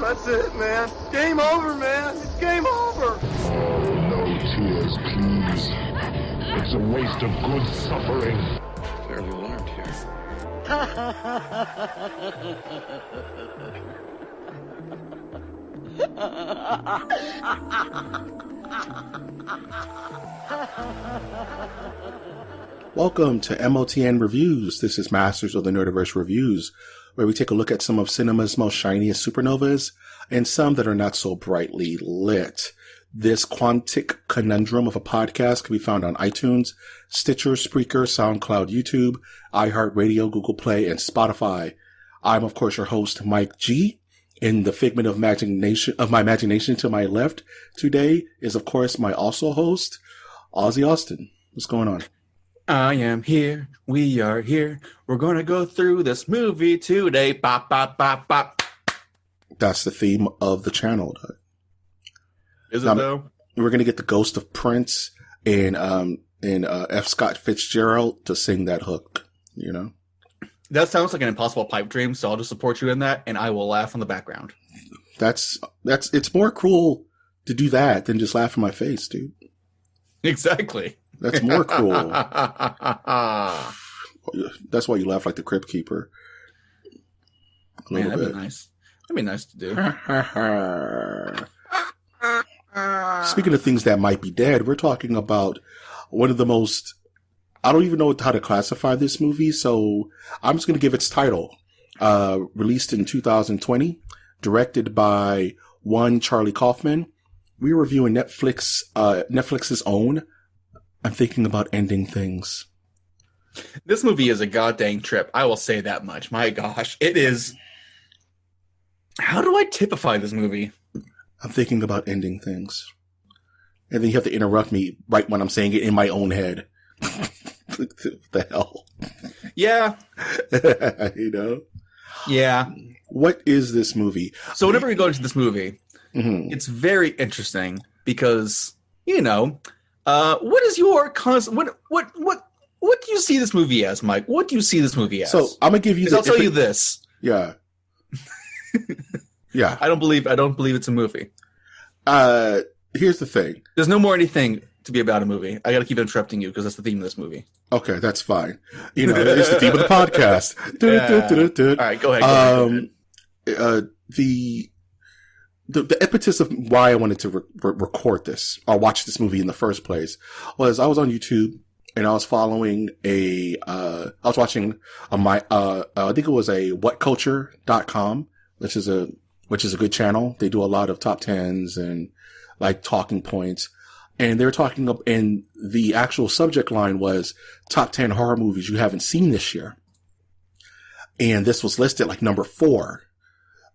That's it, man. Game over, man. It's game over. No tears, please. It's a waste of good suffering. Fairly alarmed here. Welcome to MOTN Reviews. This is Masters of the Nerdiverse Reviews, where we take a look at some of cinema's most shiniest supernovas and some that are not so brightly lit. This quantic conundrum of a podcast can be found on iTunes, Stitcher, Spreaker, SoundCloud, YouTube, iHeartRadio, Google Play, and Spotify. I'm, of course, your host, Mike G. In the figment of my imagination to my left today is, of course, my also host, Ozzy Austin. What's going on? I am here. We are here. We're going to go through this movie today. Bop, bop, bop, bop. That's the theme of the channel. Is it though? We're going to get the ghost of Prince and F. Scott Fitzgerald to sing that hook, you know? That sounds like an impossible pipe dream, so I'll just support you in that, and I will laugh in the background. It's more cruel to do that than just laugh in my face, dude. Exactly. That's more cruel. That's why you laugh like the Crypt Keeper. Man, that'd be nice. That'd be nice to do. Speaking of things that might be dead, we're talking about one of the most... I don't even know how to classify this movie, so I'm just going to give its title. Released in 2020, directed by one Charlie Kaufman. We're reviewing Netflix's own I'm Thinking About Ending Things. This movie is a goddamn trip. I will say that much. My gosh, it is. How do I typify this movie? I'm thinking about ending things. And then you have to interrupt me right when I'm saying it in my own head. What the hell? Yeah. You know? Yeah. What is this movie? So whenever we go into this movie, it's very interesting because, you know, what is your what do you see this movie as, Mike? What do you see this movie as? So I'm gonna give you. I'll tell you this. Yeah. Yeah. I don't believe it's a movie. Here's the thing. There's no more anything to be about a movie. I got to keep interrupting you because that's the theme of this movie. Okay, that's fine. You know, it's the theme of the podcast. Yeah. All right, go ahead. The impetus of why I wanted to record this or watch this movie in the first place was I was on YouTube and I was following I was watching I think it was a whatculture.com, which is a good channel. They do a lot of top tens and like talking points. And they were talking up, and the actual subject line was top 10 horror movies you haven't seen this year. And this was listed like number 4.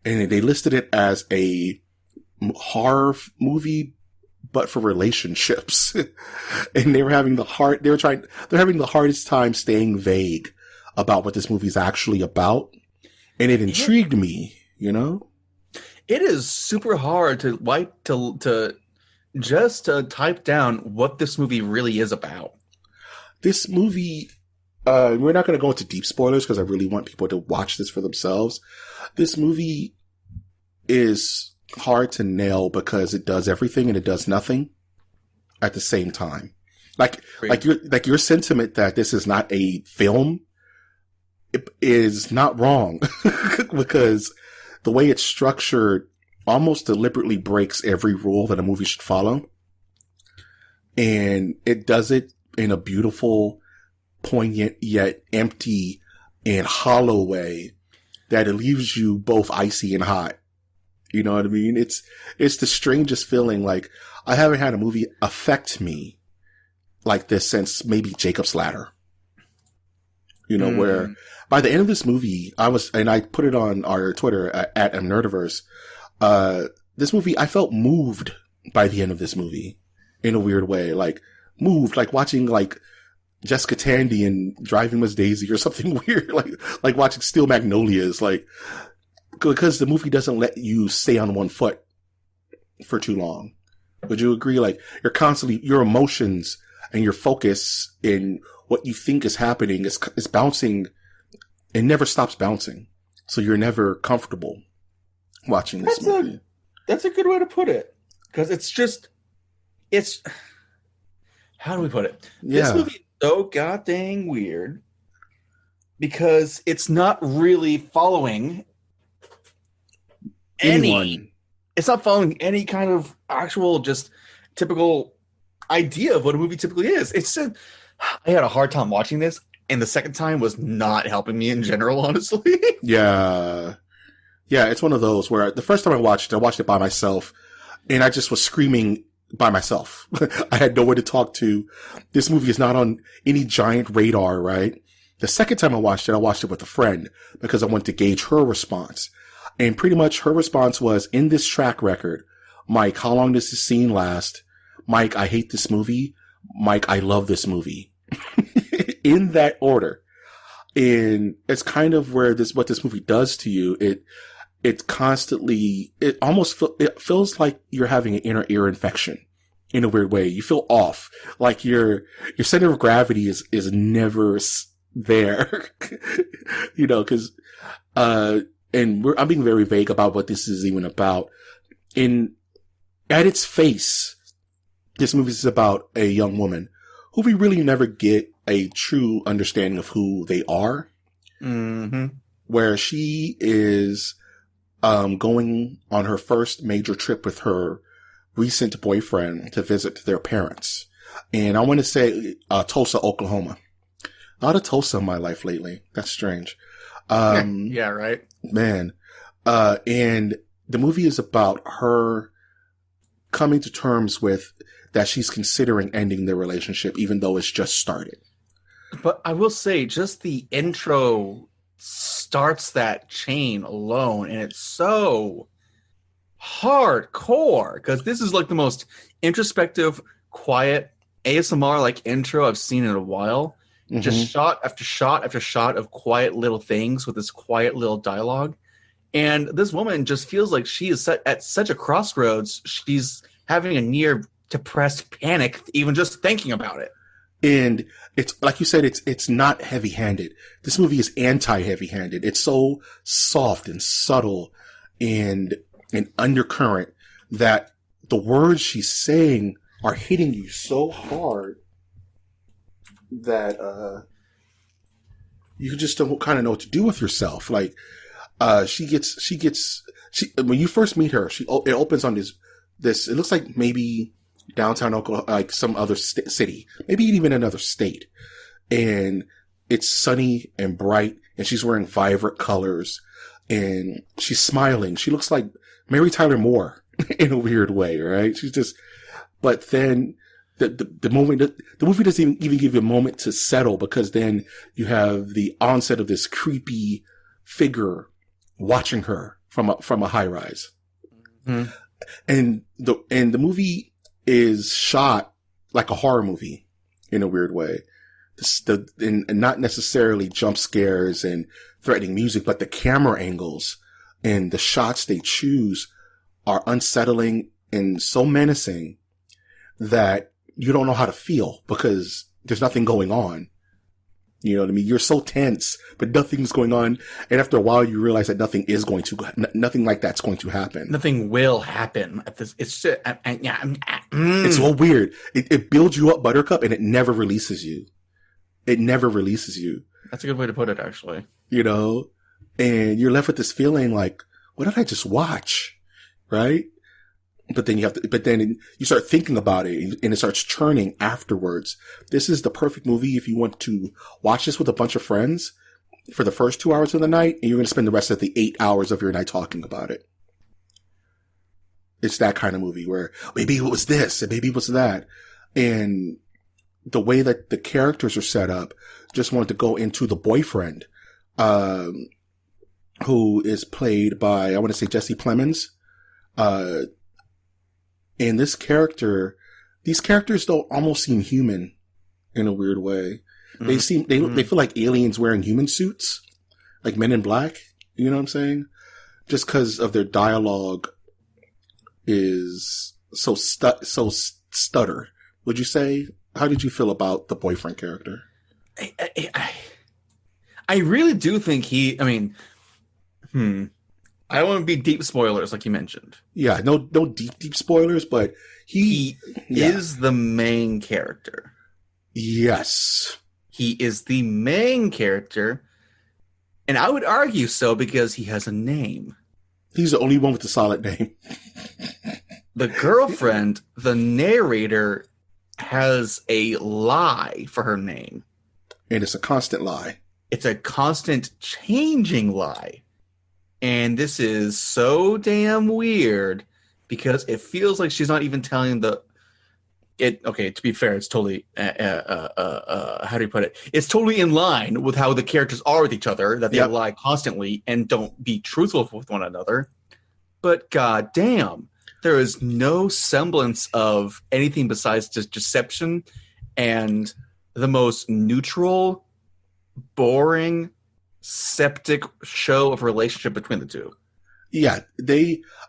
And they listed it as a horror movie, but for relationships. And they were having they're having the hardest time staying vague about what this movie is actually about. And it intrigued me, you know? It is super hard to just to type down what this movie really is about. This movie, we're not going to go into deep spoilers because I really want people to watch this for themselves. This movie is hard to nail because it does everything and it does nothing at the same time. Like your sentiment that this is not a film is not wrong because the way it's structured almost deliberately breaks every rule that a movie should follow. And it does it in a beautiful, poignant, yet empty and hollow way that it leaves you both icy and hot. You know what I mean? It's the strangest feeling. Like, I haven't had a movie affect me like this since maybe Jacob's Ladder. You know, where by the end of this movie, I put it on our Twitter at Nerdiverse. This movie, I felt moved by the end of this movie in a weird way. Like, moved, like watching like Jessica Tandy and Driving Miss Daisy or something weird. Like watching Steel Magnolias, like, because the movie doesn't let you stay on one foot for too long. Would you agree? Like, your emotions and your focus in what you think is happening is bouncing. It never stops bouncing. So you're never comfortable. watching this movie. That's a good way to put it. Because it's how do we put it? Yeah. This movie is so goddamn weird because it's not really following it's not following any kind of actual just typical idea of what a movie typically is. It's just, I had a hard time watching this, and the second time was not helping me in general, honestly. Yeah, it's one of those where the first time I watched it by myself, and I just was screaming by myself. I had no one to talk to. This movie is not on any giant radar, right? The second time I watched it with a friend because I wanted to gauge her response. And pretty much her response was, in this track record, Mike, how long does this scene last? Mike, I hate this movie. Mike, I love this movie. In that order. And it's kind of what this movie does to you. It constantly, it feels like you're having an inner ear infection in a weird way. You feel off. Like your center of gravity is never there. You know, cause, I'm being very vague about what this is even about. At its face, this movie is about a young woman who we really never get a true understanding of who they are. Mm-hmm. Where she is, going on her first major trip with her recent boyfriend to visit their parents. And I want to say, Tulsa, Oklahoma. A lot of Tulsa in my life lately. That's strange. Yeah, right. Man. And the movie is about her coming to terms with that she's considering ending their relationship, even though it's just started. But I will say, just the intro starts that chain alone, and it's so hardcore because this is like the most introspective, quiet ASMR like intro I've seen in a while. Mm-hmm. Just shot after shot after shot of quiet little things with this quiet little dialogue. And this woman just feels like she is at such a crossroads. She's having a near depressed panic, even just thinking about it. And it's like you said, it's not heavy-handed. This movie is anti-heavy-handed. It's so soft and subtle and an undercurrent that the words she's saying are hitting you so hard that you just don't kind of know what to do with yourself. Like she when you first meet her, it opens on this. It looks like maybe downtown Oklahoma, like some other city, maybe even another state, and it's sunny and bright, and she's wearing vibrant colors, and she's smiling. She looks like Mary Tyler Moore in a weird way, right? She's just, but then the moment, the movie doesn't even give you a moment to settle, because then you have the onset of this creepy figure watching her from a high rise. Mm-hmm. And the movie is shot like a horror movie in a weird way. And not necessarily jump scares and threatening music, but the camera angles and the shots they choose are unsettling and so menacing that you don't know how to feel because there's nothing going on. You know what I mean? You're so tense, but nothing's going on. And after a while, you realize that nothing like that's going to happen. Nothing will happen at this. It's just, It's so weird. It builds you up, Buttercup, and it never releases you. It never releases you. That's a good way to put it, actually. You know? And you're left with this feeling like, what did I just watch? Right? But then you start thinking about it and it starts churning afterwards. This is the perfect movie if you want to watch this with a bunch of friends for the first 2 hours of the night, and you're going to spend the rest of the 8 hours of your night talking about it. It's that kind of movie where maybe it was this and maybe it was that. And the way that the characters are set up, just wanted to go into the boyfriend, who is played by, I want to say Jesse Plemons. And these characters don't almost seem human in a weird way. Mm-hmm. They feel like aliens wearing human suits, like Men in Black. You know what I'm saying? Just because of their dialogue is so stutter. Would you say? How did you feel about the boyfriend character? I really do think I don't want to be deep spoilers like you mentioned. Yeah, no deep spoilers, but He is the main character. Yes. He is the main character, and I would argue so because he has a name. He's the only one with a solid name. The girlfriend, the narrator, has a lie for her name. And it's a constant lie. It's a constant changing lie. And this is so damn weird because it feels like she's not even telling okay, to be fair, it's totally, how do you put it? It's totally in line with how the characters are with each other, that they lie constantly and don't be truthful with one another. But goddamn, there is no semblance of anything besides just deception and the most neutral, boring, septic show of relationship between the two. Yeah,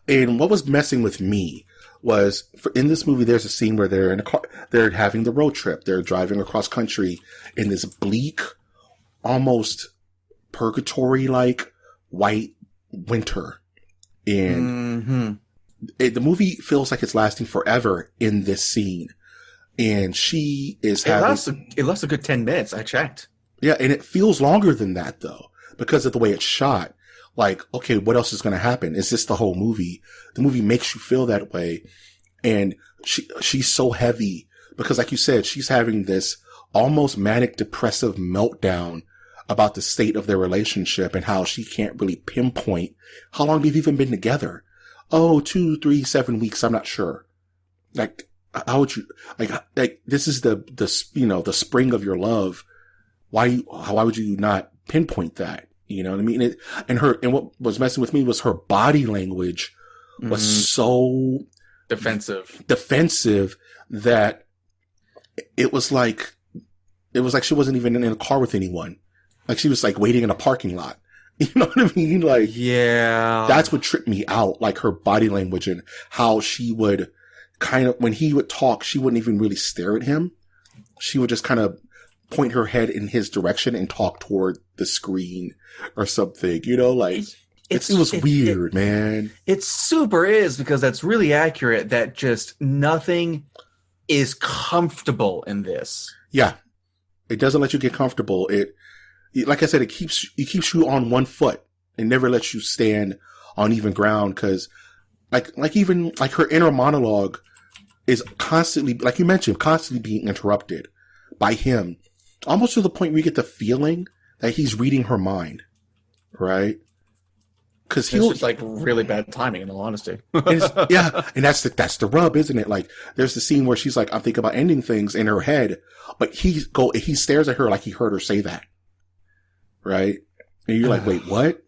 and what was messing with me was in this movie, there's a scene where they're in a car, they're having the road trip. They're driving across country in this bleak, almost purgatory-like white winter. And the movie feels like it's lasting forever in this scene. And she is It lasts a good 10 minutes. I checked. Yeah, and it feels longer than that, though, because of the way it's shot. Like, okay, what else is going to happen? Is this the whole movie? The movie makes you feel that way. And she's so heavy because, like you said, she's having this almost manic depressive meltdown about the state of their relationship and how she can't really pinpoint how long they've even been together. Oh, 2, 3, 7 weeks. I'm not sure. Like, how would you, like, this is the spring of your love. Why would you not pinpoint that? You know what I mean? And what was messing with me was her body language was so defensive that it was like she wasn't even in a car with anyone. Like she was like waiting in a parking lot. You know what I mean? Like, yeah, that's what tripped me out. Like her body language and how she would kind of, when he would talk, she wouldn't even really stare at him. She would just kind of point her head in his direction and talk toward the screen or something, you know, like it was weird, man. It super is because that's really accurate that just nothing is comfortable in this. Yeah. It doesn't let you get comfortable. Like I said, it keeps you on one foot and never lets you stand on even ground. Cause even her inner monologue is constantly, like you mentioned, constantly being interrupted by him. Almost to the point where you get the feeling that he's reading her mind, right? Because it's just like really bad timing, in all honesty. Yeah, and that's the rub, isn't it? Like, there's the scene where she's like, "I'm thinking about ending things" in her head, but he stares at her like he heard her say that, right? And you're like, "Wait, what?"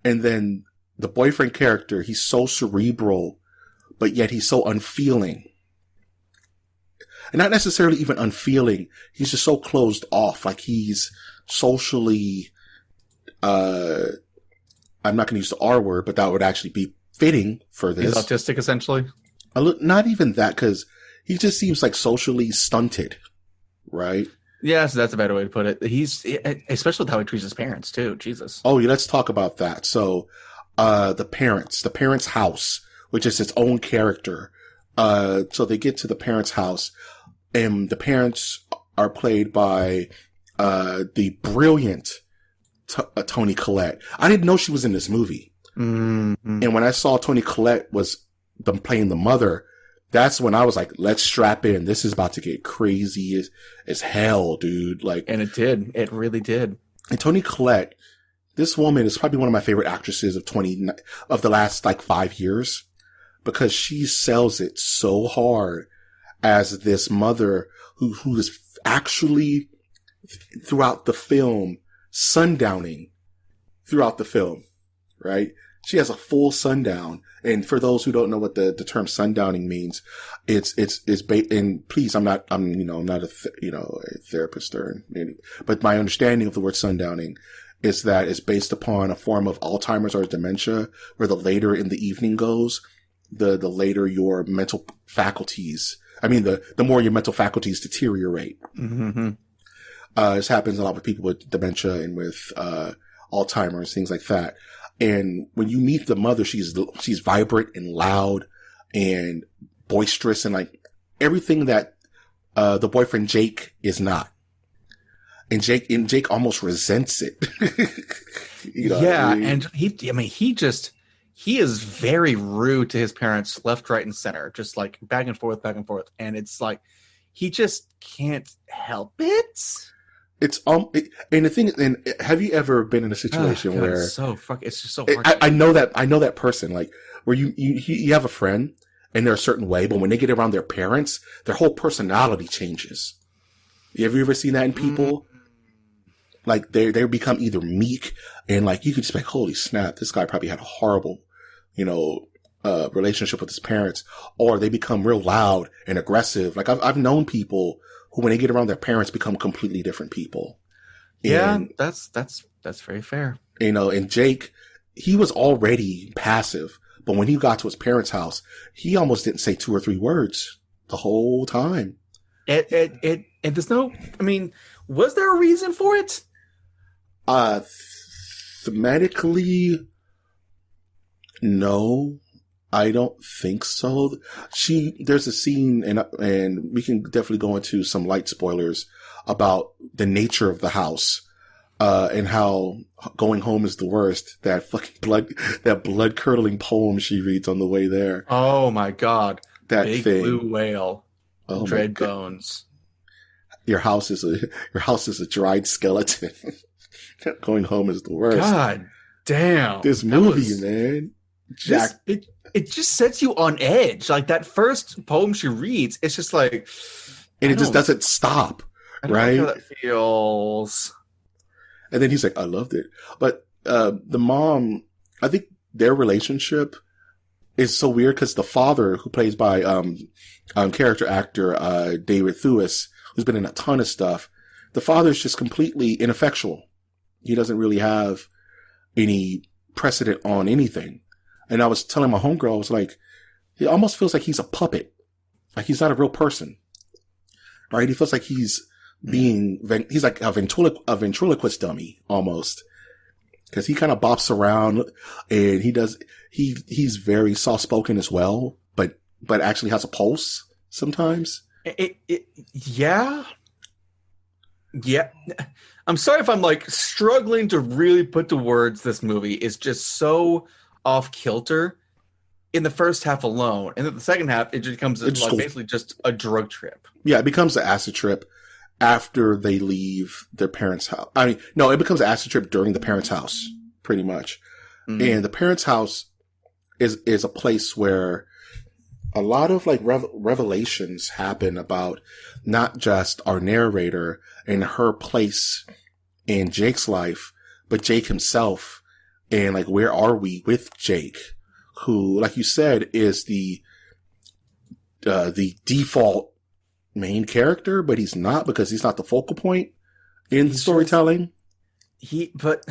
And then the boyfriend character, he's so cerebral, but yet he's so unfeeling. And not necessarily even unfeeling. He's just so closed off. Like he's socially, I'm not going to use the R word, but that would actually be fitting for this. He's autistic, essentially? Not even that, because he just seems like socially stunted, right? Yeah, so that's a better way to put it. He's, especially with how he treats his parents, too. Jesus. Oh, yeah, let's talk about that. So, the parents' house, which is its own character. So they get to the parents' house. And the parents are played by the brilliant Toni Collette. I didn't know she was in this movie. Mm-hmm. And when I saw Toni Collette was playing the mother, that's when I was like, let's strap in. This is about to get crazy as hell, dude. Like, and it did. It really did. And Toni Collette, this woman is probably one of my favorite actresses of the last like 5 years because she sells it so hard as this mother who is actually throughout the film sundowning throughout the film, right? She has a full sundown. And for those who don't know what the term sundowning means, and please, I'm not a therapist but my understanding of the word sundowning is that it's based upon a form of Alzheimer's or dementia where the later in the evening goes, the later your mental faculties, the more your mental faculties deteriorate. Mm-hmm. This happens a lot with people with dementia and with Alzheimer's, things like that. And when you meet the mother, she's vibrant and loud and boisterous and like everything that the boyfriend Jake is not. And Jake almost resents it. Yeah, I mean? And he is very rude to his parents, left, right, and center, just like back and forth, and it's like he just can't help it. It's and the thing, and have you ever been in a situation where it's just so hard. I know that person, like where you have a friend and they're a certain way, but when they get around their parents, their whole personality changes. Have you ever seen that in people? Like they become either meek and like you could just be like, holy snap, this guy probably had a horrible, relationship with his parents, or they become real loud and aggressive. Like I've known people who, when they get around their parents, become completely different people. Yeah, that's very fair. And Jake, he was already passive, but when he got to his parents' house, he almost didn't say 2 or 3 words the whole time. And there's no, I mean, was there a reason for it? Thematically, no, I don't think so. There's a scene, and we can definitely go into some light spoilers about the nature of the house, and how going home is the worst. That fucking blood curdling poem she reads on the way there. Oh my God. That Big thing. Blue Whale. Oh Dread bones. Your house is a dried skeleton. Going home is the worst. God damn. This movie, man. Jack. It just sets you on edge. Like that first poem she reads, it's just like, and it just doesn't stop. Right? How that feels. And then he's like, I loved it. But the mom, I think their relationship is so weird because the father, who plays by character actor David Thewlis, who's been in a ton of stuff, the father is just completely ineffectual. He doesn't really have any precedent on anything. And I was telling my homegirl, I was like, it almost feels like he's a puppet. Like he's not a real person. Right? He feels like he's like a ventriloquist dummy almost. Cause he kind of bops around and he's very soft spoken as well, but actually has a pulse sometimes. Yeah. I'm sorry if I'm like struggling to really put to words. This movie is just so off kilter in the first half alone, and then the second half it just becomes basically just a drug trip. Yeah, it becomes an acid trip after they leave their parents' house. I mean, no, it becomes an acid trip during the parents' house, pretty much. Mm-hmm. And the parents' house is a place where a lot of like revelations happen about not just our narrator and her place in Jake's life, but Jake himself. And like, where are we with Jake, who, like you said, is the default main character, but he's not, because he's not the focal point in storytelling. But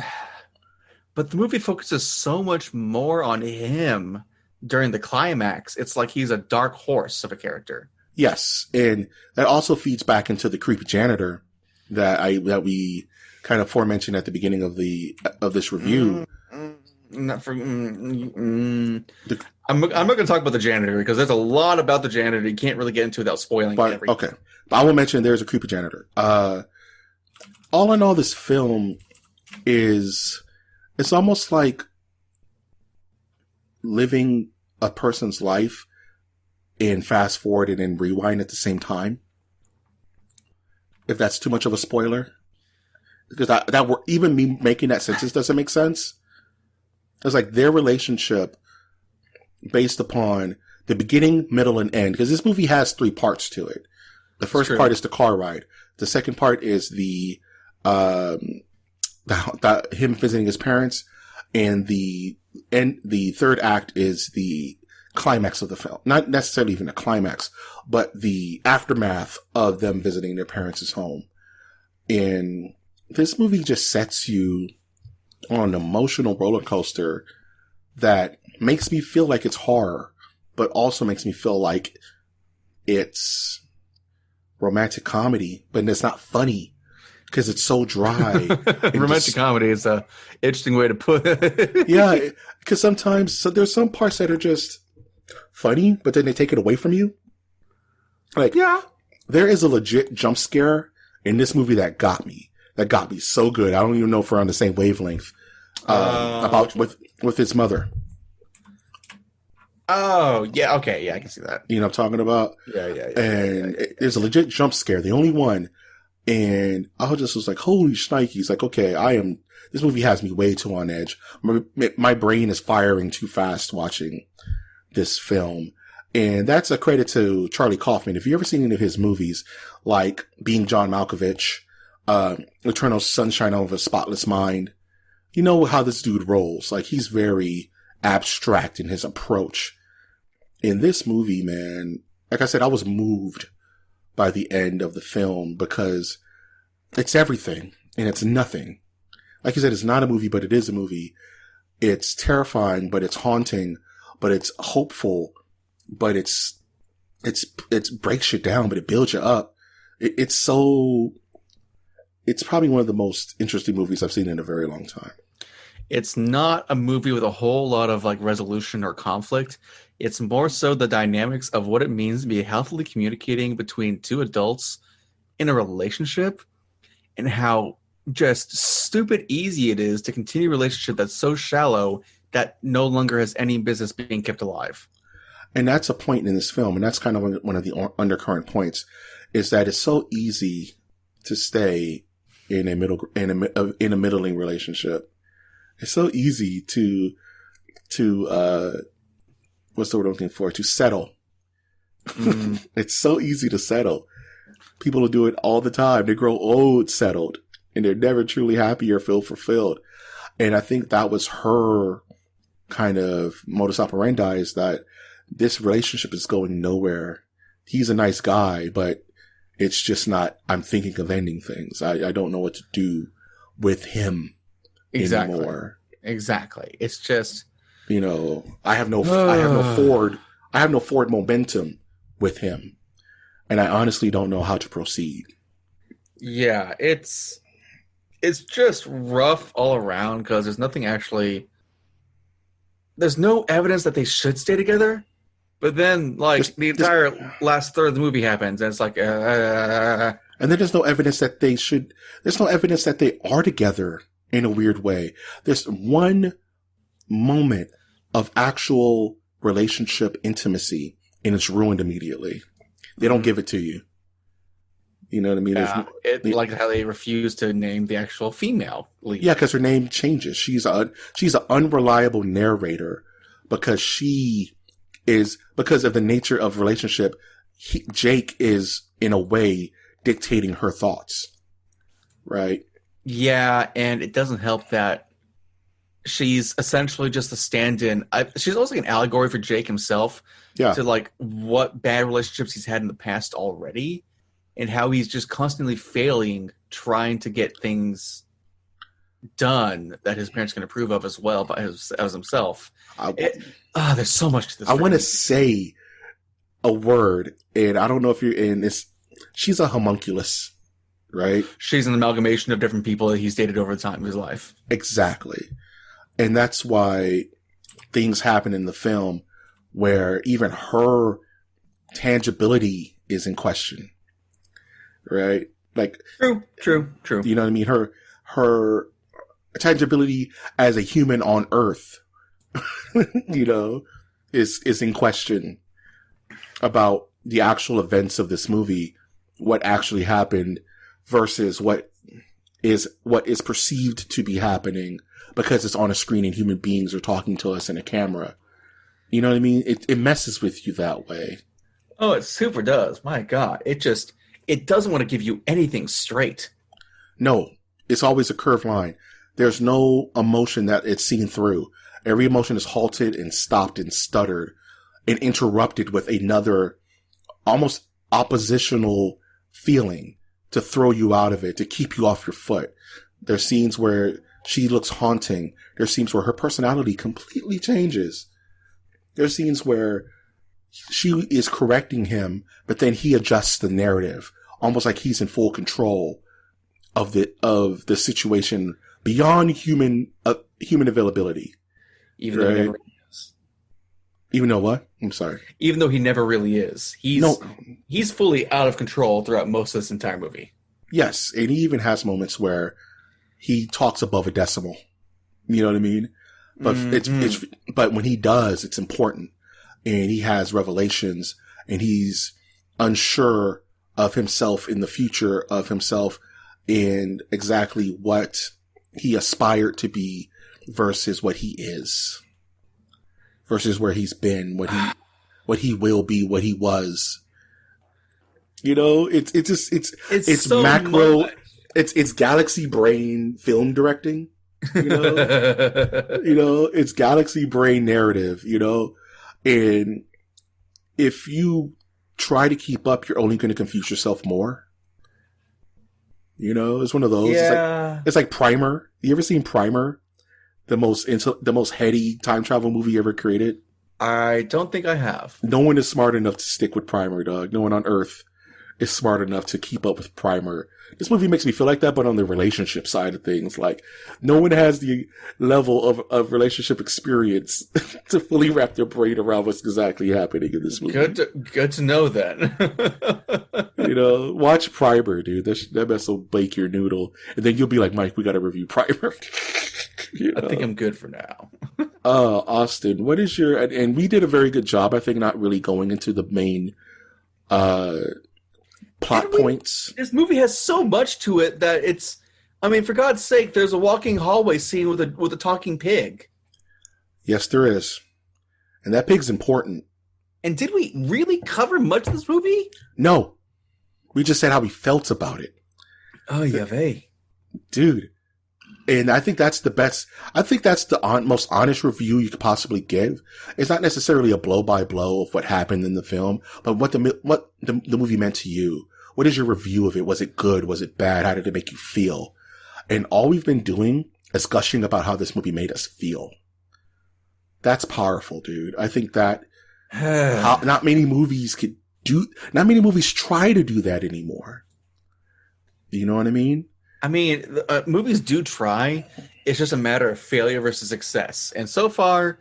the movie focuses so much more on him during the climax. It's like he's a dark horse of a character. Yes, and that also feeds back into the creepy janitor that we kind of forementioned at the beginning of this review. I'm not going to talk about the janitor because there's a lot about the janitor you can't really get into without spoiling everything. Okay, but I will mention there's a creepy janitor. All in all, this film it's almost like living a person's life and fast forward and then rewind at the same time. If that's too much of a spoiler, because even me making that sentence doesn't make sense. It's like their relationship based upon the beginning, middle, and end. Because this movie has 3 parts to it. The first part is the car ride. The second part is the him visiting his parents, and the third act is the climax of the film. Not necessarily even a climax, but the aftermath of them visiting their parents' home. And this movie just sets you on an emotional roller coaster that makes me feel like it's horror, but also makes me feel like it's romantic comedy, but it's not funny. because it's so dry. Romantic comedy is a interesting way to put it. Yeah, because sometimes there's some parts that are just funny, but then they take it away from you. Like, Yeah. there is a legit jump scare in this movie that got me. That got me so good. I don't even know if we're on the same wavelength. About with his mother. Oh, yeah, okay, yeah, I can see that. You know what I'm talking about? Yeah. And there's a legit jump scare, the only one. And I just was like, holy shnikes. Like, okay, this movie has me way too on edge. My brain is firing too fast watching this film. And that's a credit to Charlie Kaufman. If you ever seen any of his movies, like Being John Malkovich, Eternal Sunshine of a Spotless Mind, you know how this dude rolls. Like, he's very abstract in his approach. In this movie, man, like I said, I was moved by the end of the film because it's everything and it's nothing. Like you said, it's not a movie, but it is a movie. It's terrifying, but it's haunting, but it's hopeful, but it breaks you down, but it builds you up. It's probably one of the most interesting movies I've seen in a very long time. It's not a movie with a whole lot of like resolution or conflict. It's more so the dynamics of what it means to be healthily communicating between two adults in a relationship and how just stupid easy it is to continue a relationship that's so shallow that no longer has any business being kept alive. And that's a point in this film, and that's kind of one of the undercurrent points, is that it's so easy to stay in a middling relationship. It's so easy to what's the word I'm looking for? To settle. It's so easy to settle. People will do it all the time. They grow old settled, and they're never truly happy or feel fulfilled. And I think that was her kind of modus operandi, is that this relationship is going nowhere. He's a nice guy, but it's just not, I'm thinking of ending things. I don't know what to do with him anymore. Exactly. It's just, you know, I have no forward momentum with him. And I honestly don't know how to proceed. Yeah, it's just rough all around because there's no evidence that they should stay together. But then, like, the entire last third of the movie happens, and it's like, and then there's no evidence that they are together in a weird way. There's one moment of actual relationship intimacy, and it's ruined immediately. They don't give it to you. You know what I mean? Yeah, like how they refuse to name the actual female lead. Yeah, because her name changes. She's an unreliable narrator because of the nature of relationship. Jake is, in a way, dictating her thoughts. Right? Yeah, and it doesn't help that she's essentially just a stand-in. She's almost like an allegory for Jake himself. Yeah. To like what bad relationships he's had in the past already, and how he's just constantly failing trying to get things done that his parents can approve of as well as himself. There's so much to this. I want to say a word, and I don't know if you're in this. She's a homunculus, right? She's an amalgamation of different people that he's dated over the time of his life. Exactly. And that's why things happen in the film where even her tangibility is in question. Right? Like, True. You know what I mean? Her tangibility as a human on Earth, you know, is in question about the actual events of this movie, what actually happened versus what is perceived to be happening because it's on a screen and human beings are talking to us in a camera. You know what I mean? It messes with you that way. Oh, it super does. My God. It doesn't want to give you anything straight. No, it's always a curved line. There's no emotion that it's seen through. Every emotion is halted and stopped and stuttered and interrupted with another almost oppositional feeling to throw you out of it, to keep you off your foot. There's scenes where she looks haunting. There's scenes where her personality completely changes. There's scenes where she is correcting him, but then he adjusts the narrative, almost like he's in full control the situation beyond human availability. Even though he never really is. Even though what? I'm sorry. Even though he never really is. He's fully out of control throughout most of this entire movie. Yes, and he even has moments where he talks above a decimal. You know what I mean? But but when he does, it's important. And he has revelations, and he's unsure of himself in the future, of himself and exactly what he aspired to be versus what he is, versus where he's been, what he will be, what he was. You know, it's so macro, much. It's galaxy brain film directing. You know, it's galaxy brain narrative. You know, and if you try to keep up, you're only going to confuse yourself more. You know, it's one of those. Yeah. It's like Primer. You ever seen Primer? The most heady time travel movie ever created? I don't think I have. No one is smart enough to stick with Primer, dog. No one on Earth is smart enough to keep up with Primer. This movie makes me feel like that, but on the relationship side of things. Like, no one has the level of relationship experience to fully wrap their brain around what's exactly happening in this movie. Good to know then. You know, watch Primer, dude. That mess will bake your noodle. And then you'll be like, Mike, we gotta review Primer. You know? I think I'm good for now. Austin, what is your... And we did a very good job, I think, not really going into the main plot points. This movie has so much to it that it's... I mean, for God's sake, there's a walking hallway scene with a talking pig. Yes, there is. And that pig's important. And did we really cover much of this movie? No. We just said how we felt about it. Oh, yeah, vey. Dude. And I think that's the best. I think that's the most honest review you could possibly give. It's not necessarily a blow by blow of what happened in the film, but what the movie meant to you. What is your review of it? Was it good? Was it bad? How did it make you feel? And all we've been doing is gushing about how this movie made us feel. That's powerful, dude. I think that not many movies try to do that anymore. You know what I mean? I mean, movies do try. It's just a matter of failure versus success. And so far,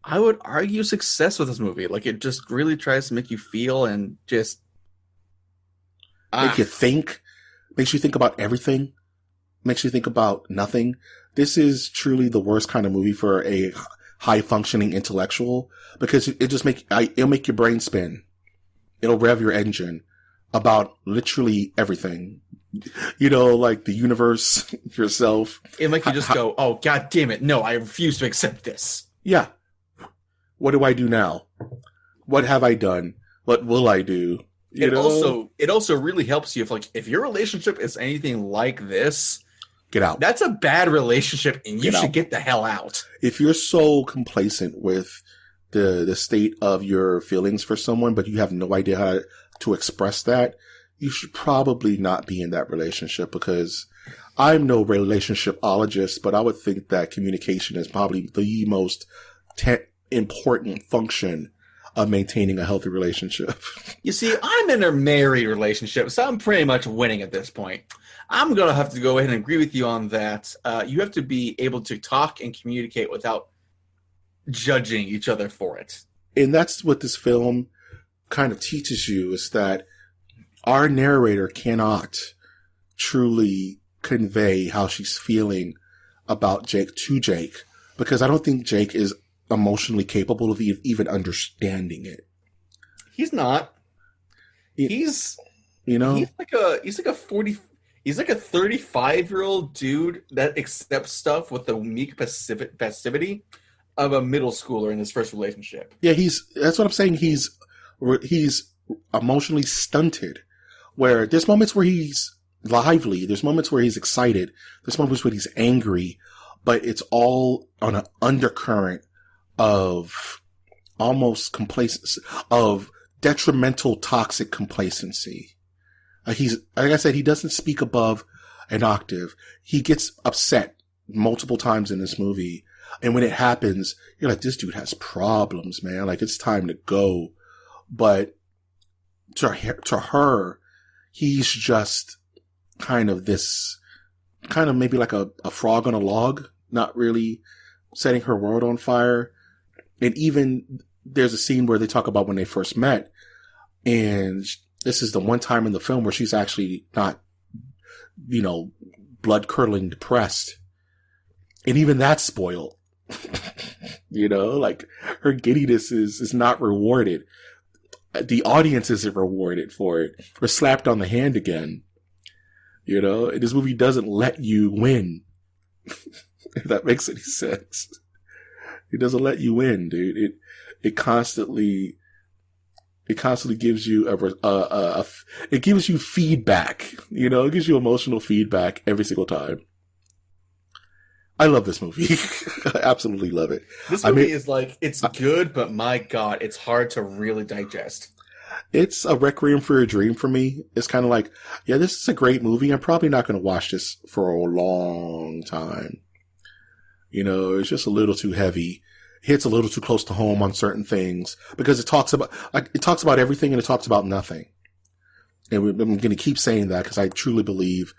I would argue success with this movie. Like, it just really tries to make you feel and just... Make you think. Makes you think about everything. Makes you think about nothing. This is truly the worst kind of movie for a high-functioning intellectual, because it'll make your brain spin. It'll rev your engine about literally everything. You know, like the universe, yourself. It'll make you just go, oh, God damn it. No, I refuse to accept this. Yeah. What do I do now? What have I done? What will I do? It also really helps you if your relationship is anything like this, get out. That's a bad relationship, and you should get the hell out. If you're so complacent with the state of your feelings for someone, but you have no idea how to express that, you should probably not be in that relationship, because I'm no relationshipologist, but I would think that communication is probably the most important function of maintaining a healthy relationship. You see, I'm in a married relationship, so I'm pretty much winning at this point. I'm going to have to go ahead and agree with you on that. You have to be able to talk and communicate without judging each other for it. And that's what this film kind of teaches you, is that our narrator cannot truly convey how she's feeling about Jake to Jake, because I don't think Jake is emotionally capable of even understanding it. He's not. He's like a 35-year-old dude that accepts stuff with the meek passivity of a middle schooler in his first relationship. Yeah, that's what I'm saying. He's emotionally stunted, where there's moments where he's lively, there's moments where he's excited, there's moments where he's angry, but it's all on an undercurrent of almost complacency, of detrimental, toxic complacency. Like I said, he doesn't speak above an octave. He gets upset multiple times in this movie. And when it happens, you're like, this dude has problems, man. Like, it's time to go. But to her, he's just kind of maybe like a frog on a log, not really setting her world on fire. And even there's a scene where they talk about when they first met, and this is the one time in the film where she's actually not, blood curdling depressed. And even that's spoiled. Like her giddiness is not rewarded. The audience isn't rewarded for it. Or slapped on the hand again. This movie doesn't let you win. If that makes any sense. It doesn't let you win, dude. It constantly gives you it gives you feedback. It gives you emotional feedback every single time. I love this movie. I absolutely love it. This movie is like, it's good, but my God, it's hard to really digest. It's a requiem for a dream for me. It's kind of like, yeah, this is a great movie. I'm probably not going to watch this for a long time. It's just a little too heavy. It hits a little too close to home on certain things because it talks about everything and it talks about nothing. And I'm going to keep saying that because I truly believe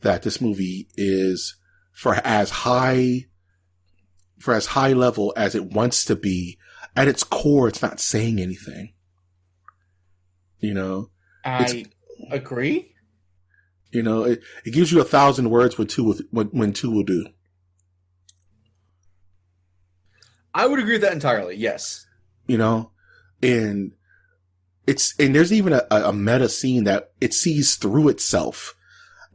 that this movie is for as high level as it wants to be. At its core, it's not saying anything. I agree. It gives you 1,000 words when two will do. I would agree with that entirely. Yes. And there's even a meta scene that it sees through itself.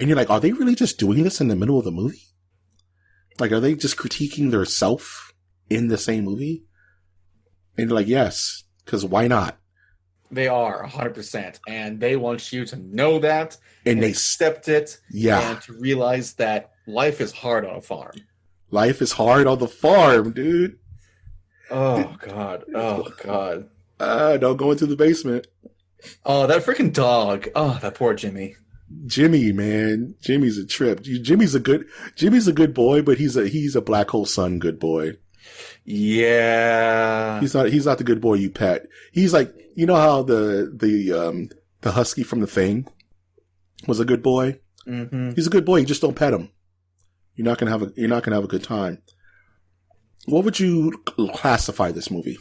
And you're like, are they really just doing this in the middle of the movie? Like, are they just critiquing their self in the same movie? And you're like, yes, because why not? They are 100%. And they want you to know that and they accept it. Yeah. And to realize that life is hard on a farm. Life is hard on the farm, dude. Oh, God. Oh, God. Don't go into the basement. Oh, that freaking dog. Oh, that poor Jimmy. Jimmy, man. Jimmy's a trip. Jimmy's a good boy, but he's a black hole sun good boy. Yeah. He's not the good boy you pet. He's like, how the husky from The Thing was a good boy? Mm-hmm. He's a good boy. You just don't pet him. You're not gonna have a good time. What would you classify this movie?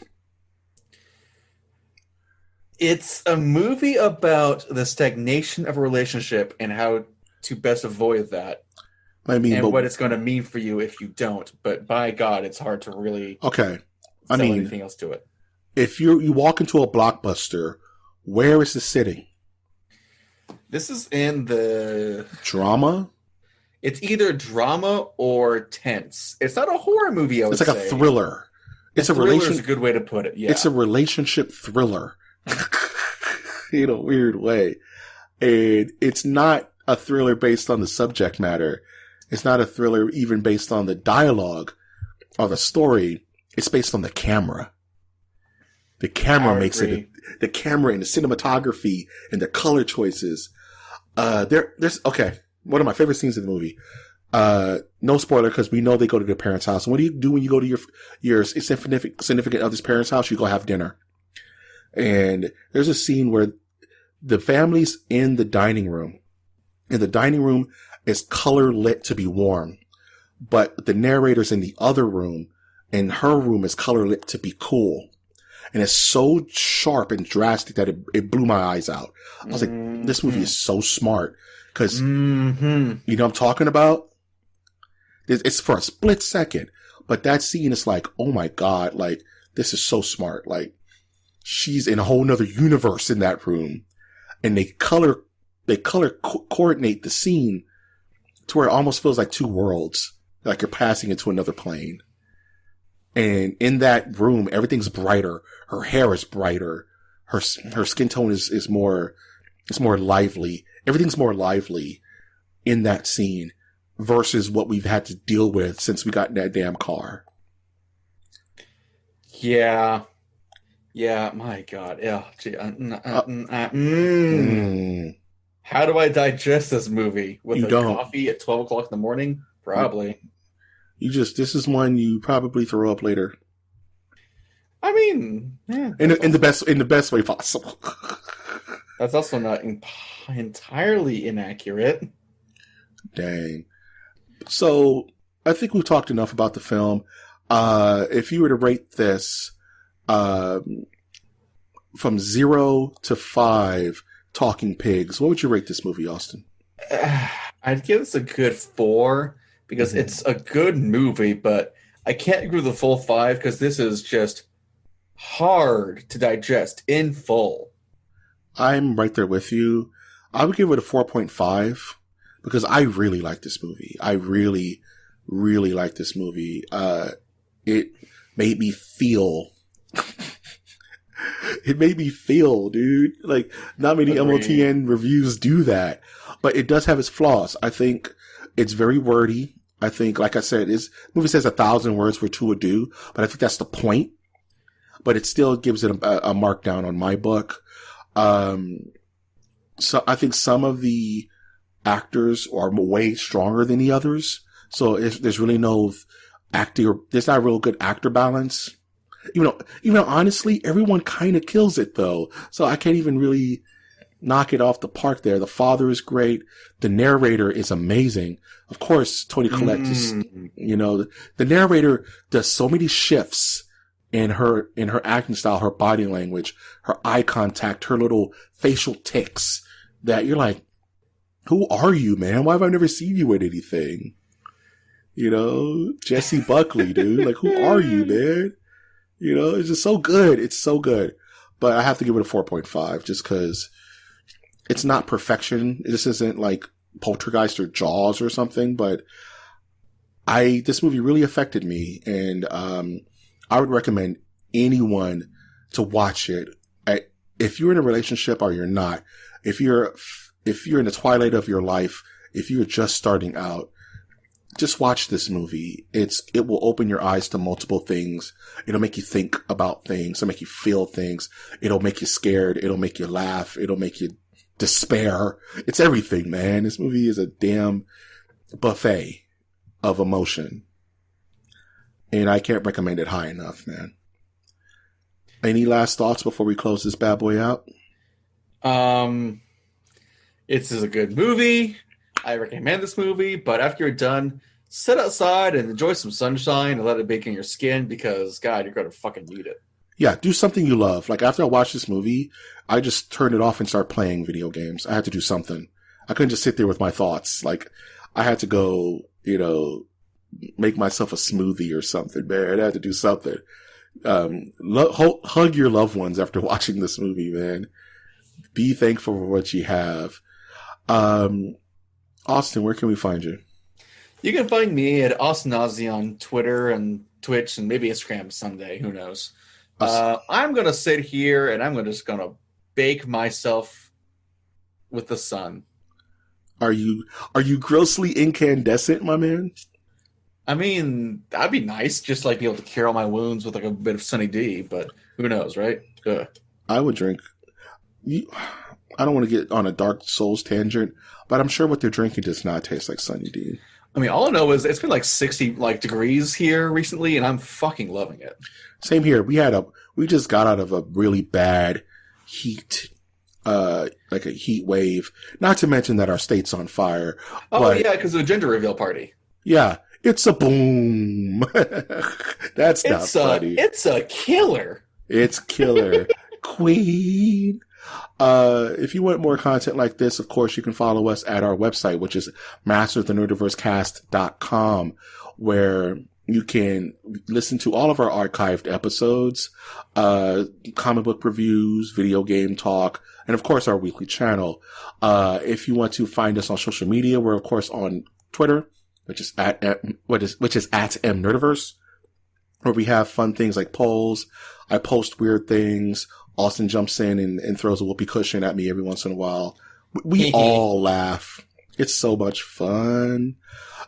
It's a movie about the stagnation of a relationship and how to best avoid that. What it's going to mean for you if you don't. But by God, it's hard to really anything else to it. If you walk into a Blockbuster, where is this sitting? This is in the drama. It's either drama or tense. It's not a horror movie. It's like a thriller. It's a relationship. Is a good way to put it. Yeah, it's a relationship thriller. In a weird way, and it's not a thriller based on the subject matter. It's not a thriller even based on the dialogue or the story. It's based on the camera. The camera makes it. The camera and the cinematography and the color choices. There's one of my favorite scenes in the movie. No spoiler because we know they go to their parents' house. And what do you do when you go to your significant other's parents' house? You go have dinner. And there's a scene where the family's in the dining room. And the dining room is color lit to be warm. But the narrator's in the other room. And her room is color lit to be cool. And it's so sharp and drastic that it blew my eyes out. I was like, this movie is so smart. Because, you know what I'm talking about? It's for a split second. But that scene is like, oh my God, like, this is so smart. Like, she's in a whole nother universe in that room. And they color coordinate the scene to where it almost feels like two worlds. Like you're passing into another plane. And in that room, everything's brighter. Her hair is brighter. Her skin tone is more lively. Everything's more lively in that scene versus what we've had to deal with since we got in that damn car. Yeah. Yeah, my God. Yeah. How do I digest this movie? With coffee at 12 o'clock in the morning? Probably. This is one you probably throw up later. I mean, yeah, in the best way possible. That's also not entirely inaccurate. Dang. So I think we've talked enough about the film. If you were to rate this from 0 to 5 talking pigs, what would you rate this movie, Austin? I'd give this a good 4 because it's a good movie, but I can't agree with the full 5 because this is just hard to digest in full. I'm right there with you. I would give it a 4.5 because I really like this movie. I really, really like this movie. It made me feel. It made me feel, dude. Like, not many MOTN reviews do that. But it does have its flaws. I think it's very wordy. I think, like I said, this movie says 1,000 words for two ado, but I think that's the point. But it still gives it a markdown on my book. So I think some of the actors are way stronger than the others. So there's really no there's not a real good actor balance. Even though honestly, everyone kind of kills it though. So I can't even really knock it off the park there. The father is great. The narrator is amazing. Of course, Toni Collette is, the narrator does so many shifts in her acting style, her body language, her eye contact, her little facial tics that you're like, who are you, man? Why have I never seen you in anything? Jesse Buckley, dude. Like, who are you, man? It's just so good. It's so good. But I have to give it a 4.5 just because it's not perfection. This isn't like Poltergeist or Jaws or something, but this movie really affected me. And, I would recommend anyone to watch it. If you're in a relationship or you're not, if you're in the twilight of your life, if you're just starting out, just watch this movie. It will open your eyes to multiple things. It'll make you think about things. It'll make you feel things. It'll make you scared. It'll make you laugh. It'll make you despair. It's everything, man. This movie is a damn buffet of emotion. And I can't recommend it high enough, man. Any last thoughts before we close this bad boy out? It's a good movie. I recommend this movie, but after you're done, sit outside and enjoy some sunshine and let it bake in your skin because, God, you're going to fucking need it. Yeah, do something you love. Like, after I watched this movie, I just turned it off and started playing video games. I had to do something. I couldn't just sit there with my thoughts. Like, I had to go, make myself a smoothie or something, man. I had to do something. Hug your loved ones after watching this movie, man. Be thankful for what you have. Austin, where can we find you? You can find me at Austin Ozzy on Twitter and Twitch and maybe Instagram someday. Who knows? I'm going to sit here and I'm just going to bake myself with the sun. Are you grossly incandescent, my man? I mean, that'd be nice, just like be able to cure all my wounds with like a bit of Sunny D, but who knows, right? Ugh. I would drink. I don't want to get on a Dark Souls tangent, but I'm sure what they're drinking does not taste like Sunny D. I mean, all I know is it's been like 60 degrees here recently, and I'm fucking loving it. Same here. We just got out of a really bad heat, like a heat wave. Not to mention that our state's on fire. Oh yeah, because of the gender reveal party. Yeah. It's a boom. That's not funny. It's a killer. It's killer. Queen. If you want more content like this, of course, you can follow us at our website, which is masterofthenerdiversecast.com, where you can listen to all of our archived episodes, comic book reviews, video game talk, and of course, our weekly channel. If you want to find us on social media, we're of course on Twitter, which is at mnerdiverse, where we have fun things like polls. I post weird things. Austin jumps in and throws a whoopee cushion at me every once in a while. We all laugh. It's so much fun.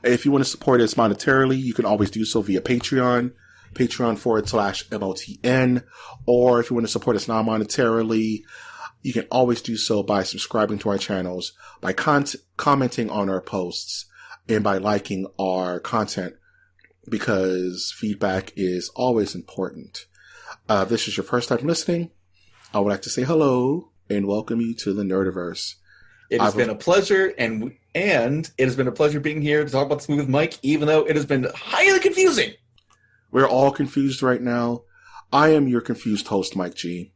If you want to support us monetarily, you can always do so via Patreon, patreon.com/MOTN. Or if you want to support us non-monetarily, you can always do so by subscribing to our channels, by commenting on our posts, and by liking our content, because feedback is always important. If this is your first time listening, I would like to say hello and welcome you to the Nerdiverse. It has been a pleasure, and it has been a pleasure being here to talk about this movie with Mike, even though it has been highly confusing. We're all confused right now. I am your confused host, Mike G.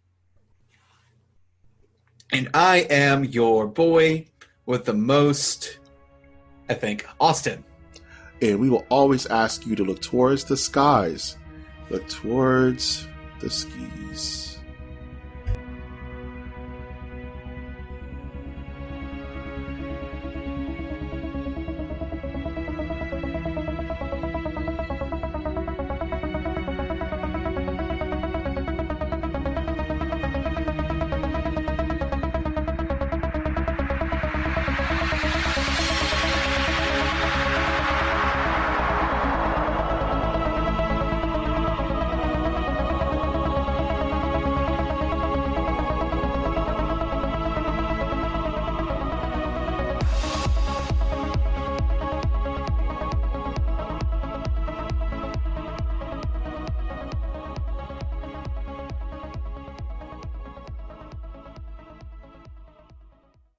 And I am your boy with the most, I think, Austin. And we will always ask you to look towards the skies. Look towards the skis.